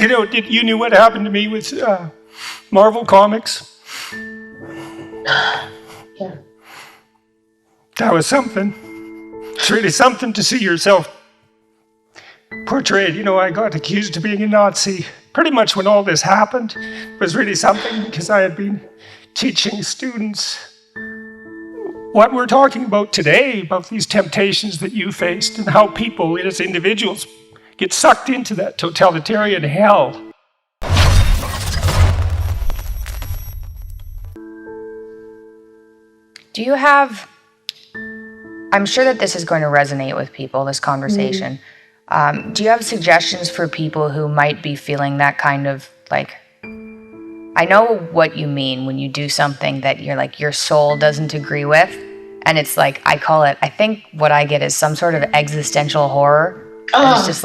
You knew what happened to me with Marvel Comics? Yeah. That was something. It's really something to see yourself portrayed. I got accused of being a Nazi pretty much when all this happened. It was really something because I had been teaching students what we're talking about today, about these temptations that you faced and how people as individuals get sucked into that totalitarian hell. Do you have, I'm sure that this is going to resonate with people, this conversation. Do you have suggestions for people who might be feeling that kind of I know what you mean when you do something that your soul doesn't agree with. And it's I call it, I think what I get is some sort of existential horror. And it's just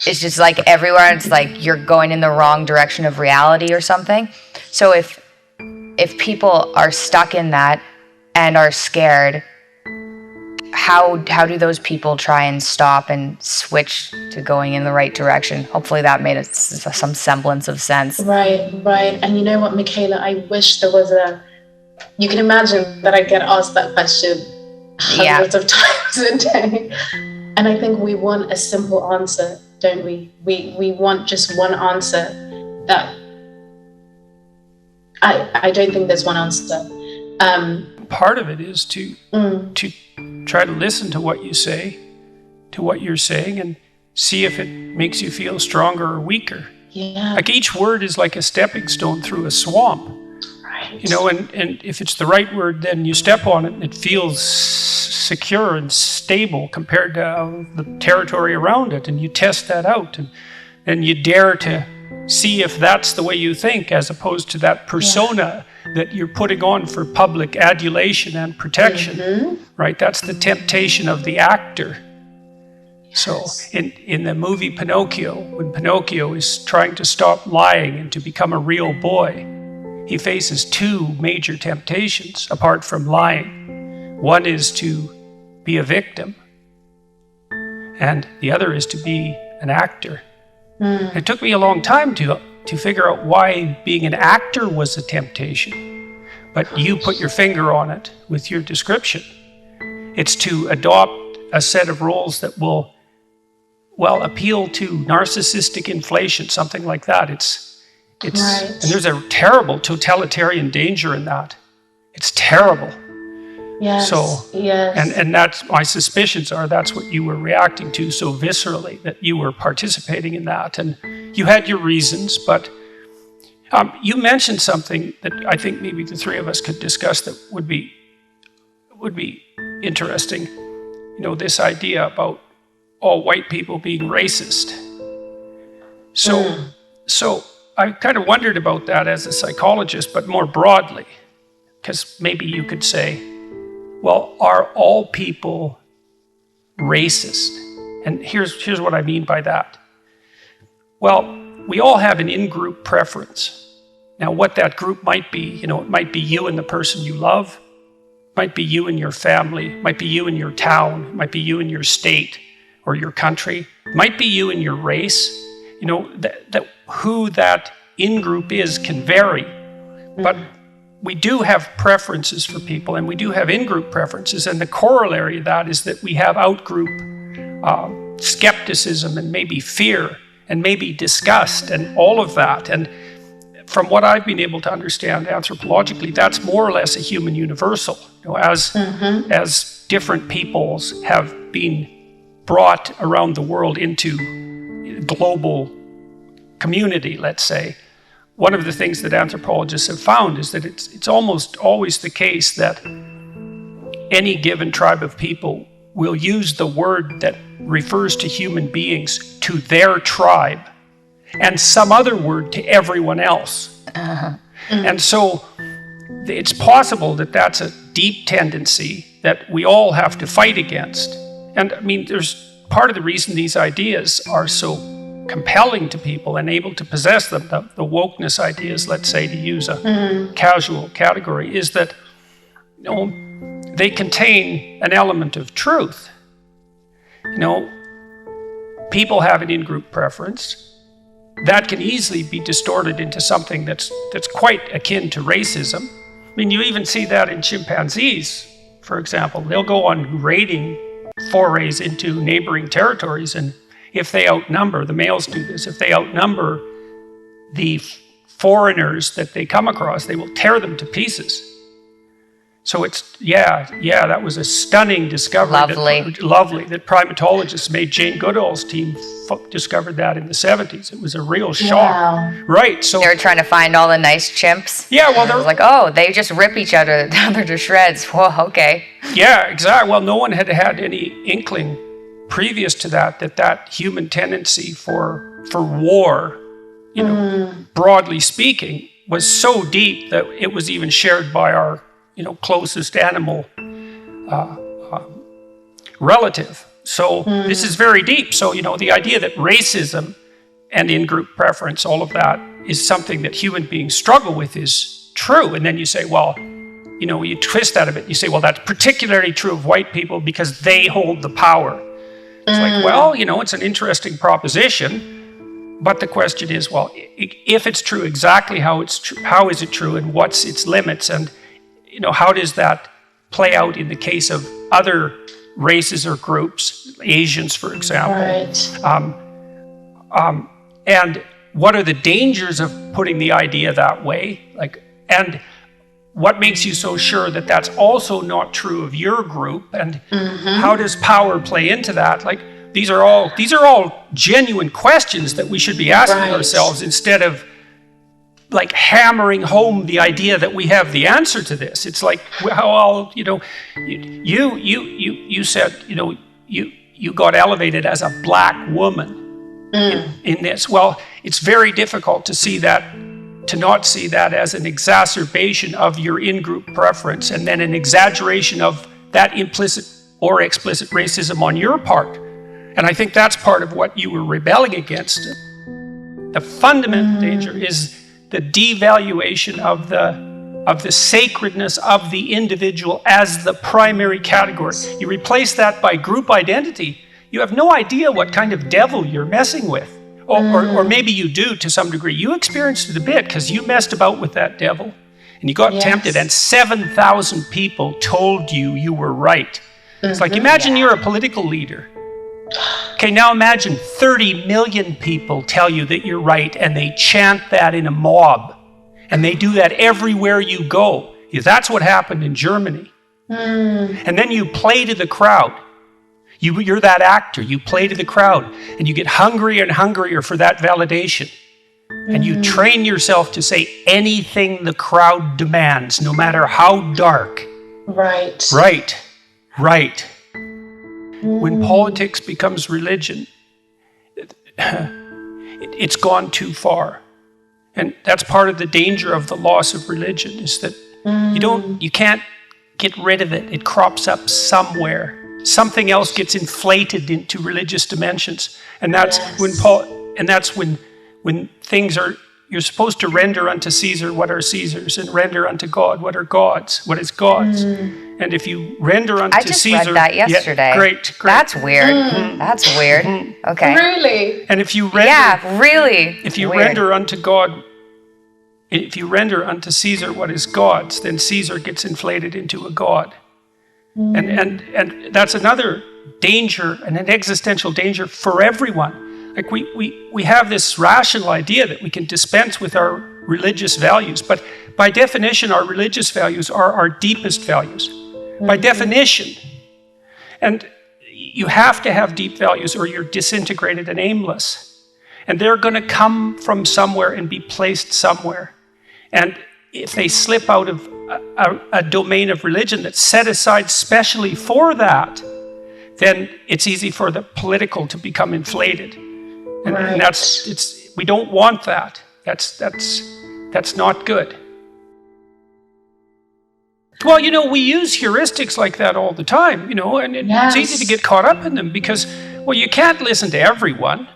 it's just everywhere. It's you're going in the wrong direction of reality or something. So if people are stuck in that and are scared, how do those people try and stop and switch to going in the right direction? Hopefully that made some semblance of sense. Right. And you know what, Mikhaila, I wish there was you can imagine that I get asked that question hundreds of times a day. And I think we want a simple answer, don't we? We want just one answer that I don't think there's one answer. Part of it is to try to listen to what you say, to what you're saying, and see if it makes you feel stronger or weaker. Yeah. Each word is like a stepping stone through a swamp. Right. And if it's the right word, then you step on it and it feels secure and stable compared to the territory around it, and you test that out, and you dare to see if that's the way you think, as opposed to that persona that you're putting on for public adulation and protection, right? That's the temptation of the actor. Yes. So in the movie Pinocchio, when Pinocchio is trying to stop lying and to become a real boy, he faces two major temptations apart from lying. One is to be a victim, and the other is to be an actor. It took me a long time to figure out why being an actor was a temptation. But you put your finger on it with your description. It's to adopt a set of roles that will, appeal to narcissistic inflation, something like that. It's right. And there's a terrible totalitarian danger in that. It's terrible. Yes. And that's my suspicions are that's what you were reacting to so viscerally, that you were participating in that, and you had your reasons. But you mentioned something that I think maybe the three of us could discuss that would be interesting. This idea about all white people being racist. So I kind of wondered about that as a psychologist, but more broadly, because maybe you could say, well, are all people racist? And here's what I mean by that. Well, we all have an in-group preference. Now, what that group might be, it might be you and the person you love, it might be you and your family, it might be you and your town, it might be you and your state or your country, it might be you and your race. That who that in-group is can vary, but we do have preferences for people, and we do have in-group preferences, and the corollary of that is that we have out-group skepticism and maybe fear and maybe disgust and all of that. And from what I've been able to understand anthropologically, that's more or less a human universal. As different peoples have been brought around the world into global community, let's say, one of the things that anthropologists have found is that it's almost always the case that any given tribe of people will use the word that refers to human beings to their tribe and some other word to everyone else. And so it's possible that that's a deep tendency that we all have to fight against. And I mean, there's part of the reason these ideas are so compelling to people and able to possess them, the wokeness ideas, let's say, to use a casual category, is that they contain an element of truth. People have an in-group preference. that can easily be distorted into something that's quite akin to racism. I mean, you even see that in chimpanzees, for example. They'll go on raiding forays into neighboring territories, and if they outnumber, the males do this, if they outnumber the foreigners that they come across, they will tear them to pieces. So it's, that was a stunning discovery. Lovely. That primatologists made. Jane Goodall's team discovered that in the 70s. It was a real shock. Wow. Right. So they were trying to find all the nice chimps. Yeah, well, they're like, oh, they just rip each other to shreds. Whoa, okay. Yeah, exactly. Well, no one had any inkling previous to that human tendency for war, broadly speaking, was so deep that it was even shared by our closest animal relative. So this is very deep. So, the idea that racism and in-group preference, all of that, is something that human beings struggle with is true. And then you say, well, you twist that a bit. You say, well, that's particularly true of white people because they hold the power. It's like, well, it's an interesting proposition. But the question is, well, if it's true, exactly how is it true, and what's its limits? And how does that play out in the case of other races or groups, Asians, for example? Right. And what are the dangers of putting the idea that way? And what makes you so sure that that's also not true of your group? And how does power play into that? These are all genuine questions that we should be asking ourselves, instead of hammering home the idea that we have the answer to this. It's like, well, you said, you got elevated as a black woman in this. Well, it's very difficult to not see that as an exacerbation of your in-group preference, and then an exaggeration of that implicit or explicit racism on your part. And I think that's part of what you were rebelling against. The fundamental danger is the devaluation of the sacredness of the individual as the primary category. You replace that by group identity, you have no idea what kind of devil you're messing with. Or maybe you do to some degree. You experienced it a bit because you messed about with that devil and you got tempted, and 7,000 people told you were right. It's like, imagine you're a political leader. Okay, now imagine 30 million people tell you that you're right, and they chant that in a mob. And they do that everywhere you go. That's what happened in Germany. And then you play to the crowd. You're that actor. You play to the crowd, and you get hungrier and hungrier for that validation. And you train yourself to say anything the crowd demands, no matter how dark. Right. When politics becomes religion, it's gone too far. And that's part of the danger of the loss of religion, is that you can't get rid of it. It crops up somewhere. Something else gets inflated into religious dimensions. And that's when things are, you're supposed to render unto Caesar what are Caesar's, and render unto God what are God's, what is God's. And if you render unto Caesar... I just read that yesterday. Yeah, great. That's weird. That's weird. Okay. Really? And if you render... Yeah, really. If you render unto God... If you render unto Caesar what is God's, then Caesar gets inflated into a god. And that's another danger, and an existential danger for everyone. Like we have this rational idea that we can dispense with our religious values, but by definition, our religious values are our deepest values. By definition. And you have to have deep values or you're disintegrated and aimless. And they're going to come from somewhere and be placed somewhere. And if they slip out of a domain of religion that's set aside specially for that, then it's easy for the political to become inflated. And we don't want that. That's not good. Well, we use heuristics like that all the time, and it's easy to get caught up in them because, well, you can't listen to everyone.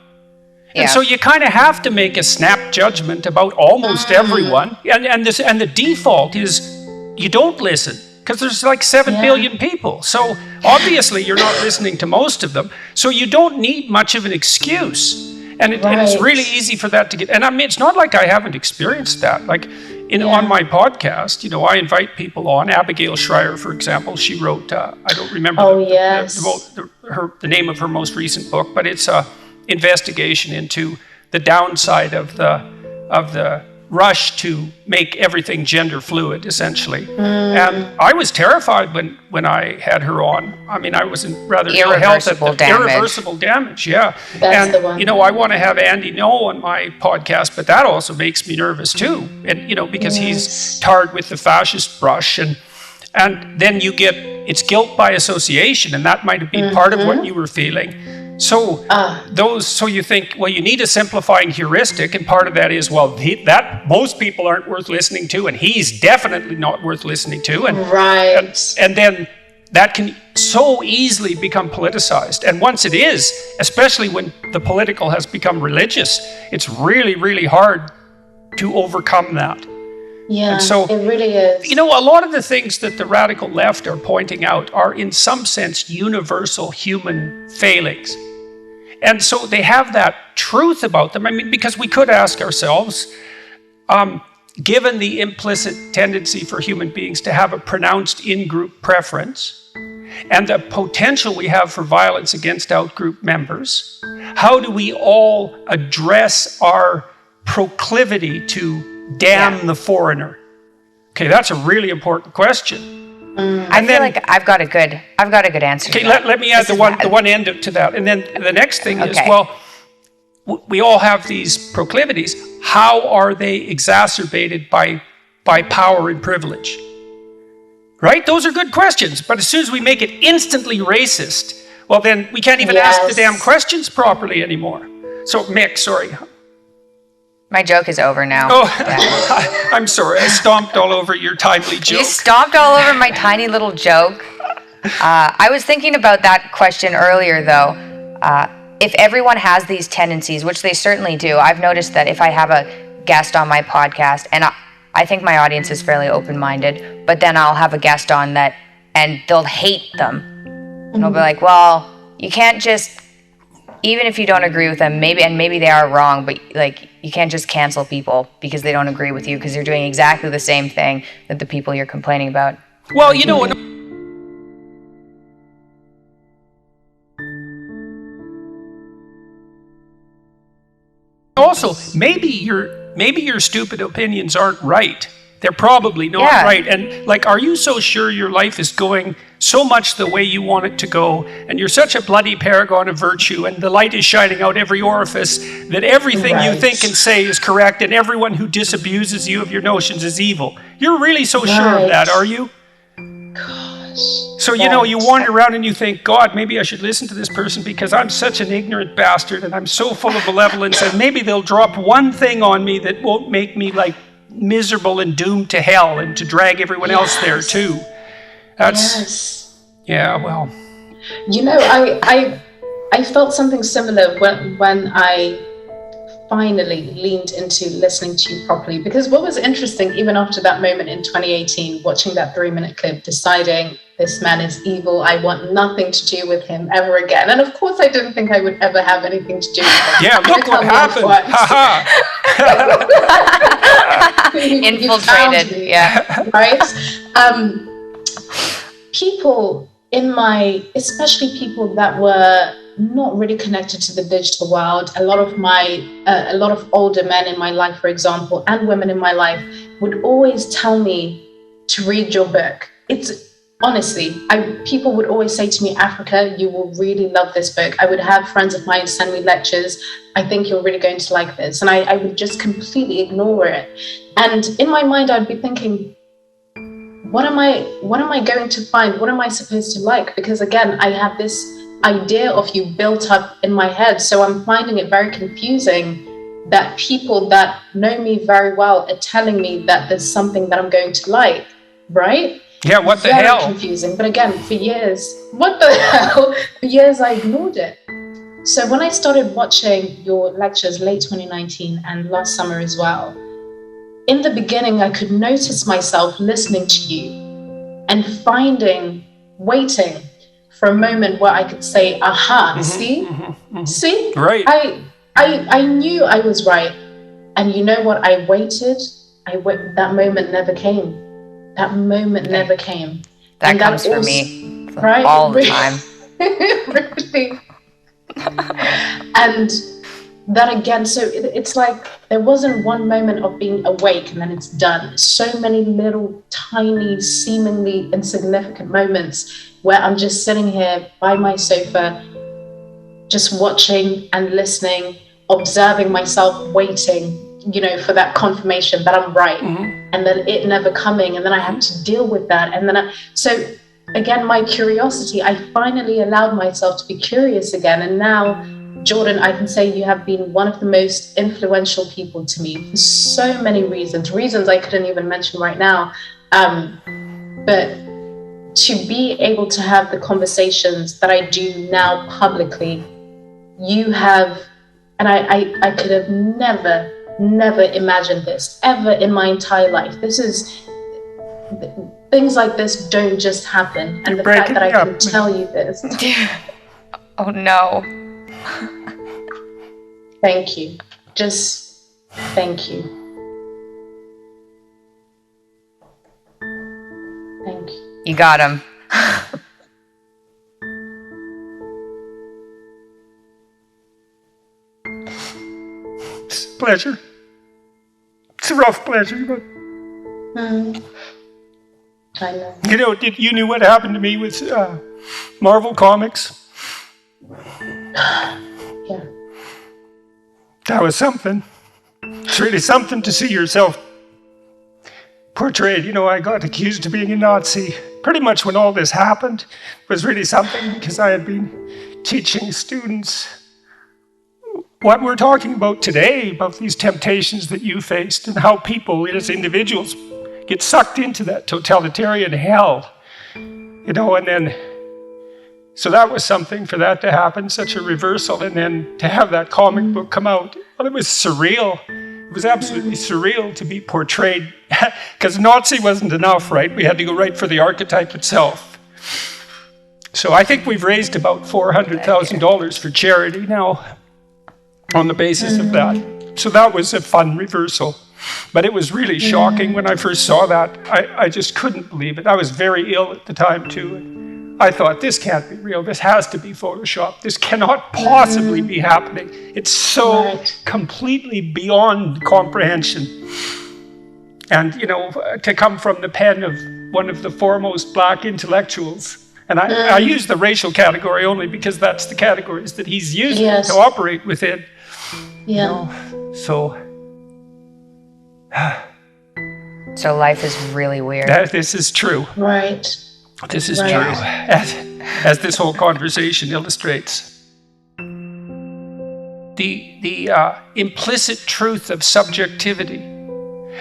And so you kind of have to make a snap judgment about almost everyone. And the default is you don't listen because there's like 7 billion people. So obviously you're not listening to most of them. So you don't need much of an excuse. And it's really easy for that to get, and I mean, it's not like I haven't experienced that. Like on my podcast, I invite people on. Abigail Schreier, for example, she wrote, I don't remember the name of her most recent book, but it's a investigation into the downside of the rush to make everything gender fluid, essentially. And I was terrified when I had her on. I mean, I was in rather ill health at the irreversible damage. Yeah. That's the one. I want to have Andy Ngo on my podcast, but that also makes me nervous too. And, because he's tarred with the fascist brush, and then it's guilt by association, and that might have been part of what you were feeling. So you think, well, you need a simplifying heuristic, and part of that is, that most people aren't worth listening to, and he's definitely not worth listening to, and then that can so easily become politicized. And once it is, especially when the political has become religious, it's really, really hard to overcome that. Yeah, and so, it really is. A lot of the things that the radical left are pointing out are in some sense universal human failings. And so they have that truth about them. I mean, because we could ask ourselves, given the implicit tendency for human beings to have a pronounced in-group preference and the potential we have for violence against out-group members, how do we all address our proclivity to damn the foreigner? Okay, that's a really important question. I feel like I've got a good answer. Okay, let me add the one end to that. And then the next thing is, we all have these proclivities. How are they exacerbated by power and privilege? Right? Those are good questions. But as soon as we make it instantly racist, well, then we can't even ask the damn questions properly anymore. So, Mick, sorry. My joke is over now. Oh, I'm sorry. I stomped all over your timely joke. You stomped all over my tiny little joke. I was thinking about that question earlier, though. If everyone has these tendencies, which they certainly do, I've noticed that if I have a guest on my podcast, and I think my audience is fairly open-minded, but then I'll have a guest on and they'll hate them. And they'll be like, well, you can't just, even if you don't agree with them, maybe they are wrong, but you can't just cancel people because they don't agree with you, because you're doing exactly the same thing that the people you're complaining about. Well, also, maybe your stupid opinions aren't right. They're probably not right. And are you so sure your life is going so much the way you want it to go, and you're such a bloody paragon of virtue, and the light is shining out every orifice, that everything you think and say is correct, and everyone who disabuses you of your notions is evil? You're really so sure of that, are you? Gosh. So, you wander around and you think, God, maybe I should listen to this person because I'm such an ignorant bastard and I'm so full of malevolence, and maybe they'll drop one thing on me that won't make me miserable and doomed to hell, and to drag everyone else there too. Yeah, well. I felt something similar when I finally leaned into listening to you properly, because what was interesting, even after that moment in 2018, watching that 3-minute clip, deciding this man is evil, I want nothing to do with him ever again. And of course I didn't think I would ever have anything to do with him. Yeah, look what happened. Infiltrated. Yeah. Right? People especially people that were not really connected to the digital world, a lot of older men in my life, for example, and women in my life would always tell me to read your book. Honestly, people would always say to me, Africa, you will really love this book. I would have friends of mine send me lectures. I think you're really going to like this. And I would just completely ignore it. And in my mind, I'd be thinking, what am I going to find? What am I supposed to like? Because again, I have this idea of you built up in my head. So I'm finding it very confusing that people that know me very well are telling me that there's something that I'm going to like, right? Yeah, what the hell? Very confusing. But again, for years, For years I ignored it. So when I started watching your lectures late 2019 and last summer as well, in the beginning, I could notice myself listening to you and waiting for a moment where I could say, aha, see? Right. I knew I was right. And you know what? I waited. That moment never came. That moment never came. That comes for me right? all the time. Really. And that again, so it's like there wasn't one moment of being awake and then it's done. So many little, tiny, seemingly insignificant moments where I'm just sitting here by my sofa, just watching and listening, observing myself, waiting, for that confirmation that I'm right. Mm-hmm. And then it never coming. And then I have to deal with that. And then so again, my curiosity, I finally allowed myself to be curious again. And now, Jordan, I can say you have been one of the most influential people to me for so many reasons I couldn't even mention right now. But to be able to have the conversations that I do now publicly, you have, and I could have never imagined this ever in my entire life. Things like this don't just happen. And the fact that I can tell you this. Oh no. Thank you. Just thank you. Thank you. You got him. It's a pleasure. It's a rough pleasure, but... I know. You knew what happened to me with Marvel Comics? Yeah. That was something. It's really something to see yourself portrayed. I got accused of being a Nazi pretty much when all this happened. It was really something because I had been teaching students what we're talking about today, about these temptations that you faced and how people as individuals get sucked into that totalitarian hell, and then, so that was something for that to happen, such a reversal, and then to have that comic book come out, well, it was surreal. It was absolutely surreal to be portrayed, because Nazi wasn't enough, right? We had to go right for the archetype itself. So I think we've raised about $400,000 for charity now on the basis of that. So that was a fun reversal. But it was really shocking when I first saw that. I just couldn't believe it. I was very ill at the time too. I thought, this can't be real. This has to be Photoshop. This cannot possibly be happening. It's so completely beyond comprehension. And, to come from the pen of one of the foremost Black intellectuals. And I use the racial category only because that's the categories that he's using to operate within. Yeah. So life is really weird. This is true. Right. This is true, as this whole conversation illustrates. The implicit truth of subjectivity.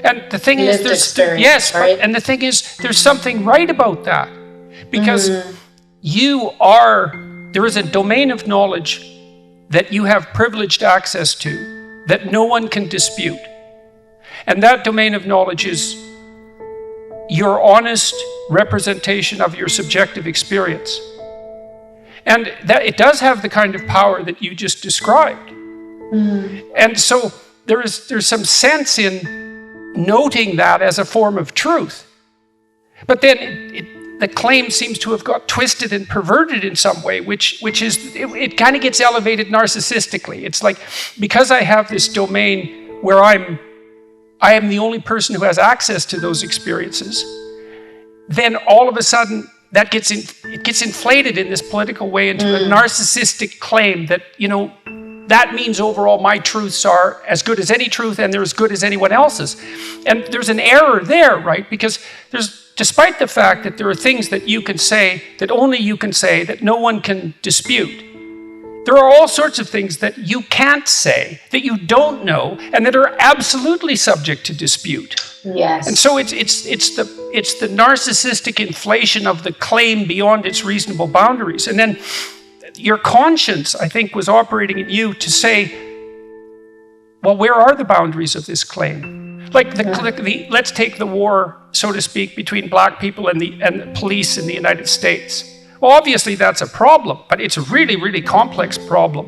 And the thing is, and the thing is, there's something right about that. Because there is a domain of knowledge that you have privileged access to that no one can dispute. And that domain of knowledge is your honest representation of your subjective experience. And that it does have the kind of power that you just described. And so there's some sense in noting that as a form of truth. But then the claim seems to have got twisted and perverted in some way, which is, it kind of gets elevated narcissistically. It's like, because I have this domain where I am the only person who has access to those experiences, then all of a sudden it gets inflated in this political way into a narcissistic claim that, that means overall my truths are as good as any truth and they're as good as anyone else's. And there's an error there, right? Because despite the fact that there are things that you can say, that only you can say, that no one can dispute, there are all sorts of things that you can't say, that you don't know, and that are absolutely subject to dispute. Yes. And so it's the narcissistic inflation of the claim beyond its reasonable boundaries. And then your conscience, I think, was operating in you to say, well, where are the boundaries of this claim? Like let's take the war, so to speak, between Black people and the police in the United States. Well, obviously that's a problem, but it's a really, really complex problem.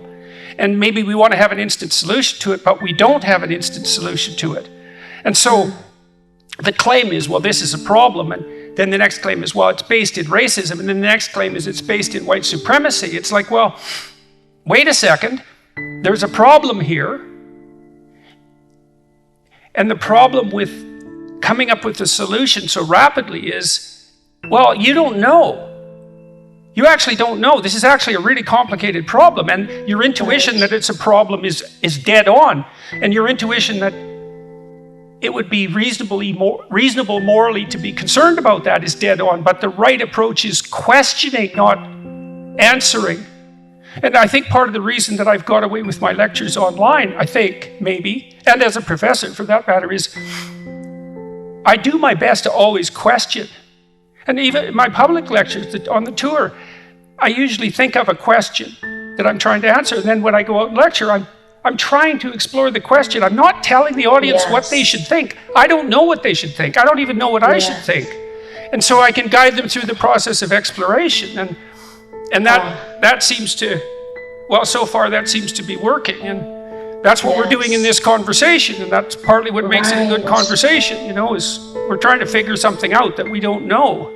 And maybe we want to have an instant solution to it, but we don't have an instant solution to it. And so the claim is, well, this is a problem. And then the next claim is, well, it's based in racism. And then the next claim is it's based in white supremacy. It's like, well, wait a second. There's a problem here. And the problem with coming up with a solution so rapidly is, well, you don't know. You actually don't know. This is actually a really complicated problem. And your intuition that it's a problem is dead on. And your intuition that it would be reasonable morally to be concerned about that is dead on. But the right approach is questioning, not answering. And I think part of the reason that I've got away with my lectures online, I think, maybe, and as a professor for that matter, is I do my best to always question. And even in my public lectures on the tour, I usually think of a question that I'm trying to answer. And then when I go out and lecture, I'm trying to explore the question. I'm not telling the audience what they should think. I don't know what they should think. I don't even know what I should think. And so I can guide them through the process of exploration. And that seems to, well, so far that seems to be working. And that's what we're doing in this conversation. And that's partly what makes it a good conversation, is we're trying to figure something out that we don't know.